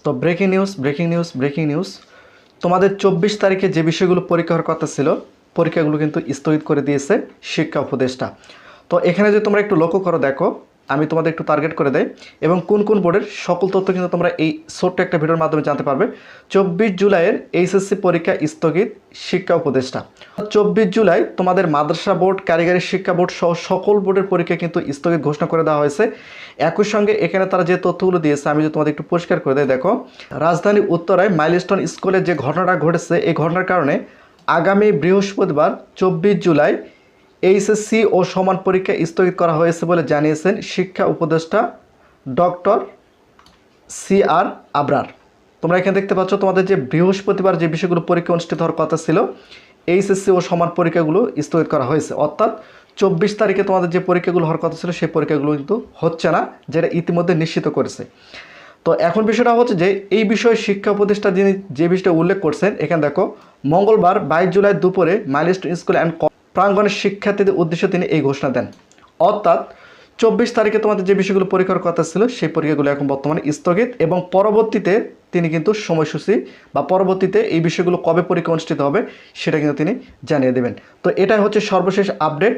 তো breaking news, তোমাদের 24 তারিখে যে বিষয়গুলো পরীক্ষা হওয়ার কথা ছিল পরীক্ষাগুলো কিন্তু স্থগিত করে দিয়েছে শিক্ষা উপদেষ্টা। তো এখানে যদি তোমরা একটু লক্ষ্য করো, দেখো আমি তোমাদের একটু টার্গেট করে দেই এবং কোন কোন বোর্ডের সকল তথ্য কিন্তু তোমরা এই ছোট্ট একটা ভিডিওর মাধ্যমে জানতে পারবে। 24 জুলাইয়ের এইচএসসি পরীক্ষা স্থগিত শিক্ষা উপদেষ্টা। 24 জুলাই তোমাদের মাদ্রাসা বোর্ড, কারিগরি শিক্ষা বোর্ড সহ সকল বোর্ডের পরীক্ষা কিন্তু স্থগিত ঘোষণা করে দেওয়া হয়েছে। একই সঙ্গে এখানে তারা যে তথ্যগুলো দিয়েছে আমি যদি তোমাদের একটু পরিষ্কার করে দেয়, দেখো রাজধানী উত্তরায় মাইলস্টোন স্কুলে যে ঘটনাটা ঘটেছে এই ঘটনার কারণে আগামী বৃহস্পতিবার 24 জুলাই এইচএসসি ও সমান পরীক্ষা স্থগিত করা হয়েছে বলে জানিয়েছেন শিক্ষা উপদেষ্টা ডক্টর CR আবরার। তোমরা এখানে দেখতে পাচ্ছ তোমাদের যে বৃহস্পতিবার যে বিষয়গুলো পরীক্ষা অনুষ্ঠিত হওয়ার কথা ছিল এইচএসসি ও সমান পরীক্ষাগুলো স্থগিত করা হয়েছে, অর্থাৎ 24 তারিখে তোমাদের যে পরীক্ষাগুলো হওয়ার কথা ছিল সেই পরীক্ষাগুলো কিন্তু হচ্ছে না, যেটা ইতিমধ্যে নিশ্চিত করেছে। তো এখন বিষয়টা হচ্ছে যে এই বিষয়ে শিক্ষা উপদেষ্টা যিনি যে বিষয়টা উল্লেখ করছেন, এখানে দেখো মঙ্গলবার 22 জুলাই দুপুরে মাইলস্টোন স্কুল অ্যান্ড প্রাঙ্গণের শিক্ষার্থীদের উদ্দেশ্যে তিনি এই ঘোষণা দেন। অর্থাৎ 24 তারিখে তোমাদের যে বিষয়গুলো পরীক্ষার কথা ছিল সেই পরীক্ষাগুলো এখন বর্তমানে স্থগিত এবং পরবর্তীতে তিনি কিন্তু সময়সূচি বা পরবর্তীতে এই বিষয়গুলো কবে পরীক্ষা অনুষ্ঠিত হবে সেটা কিন্তু তিনি জানিয়ে দেবেন। তো এটাই হচ্ছে সর্বশেষ আপডেট।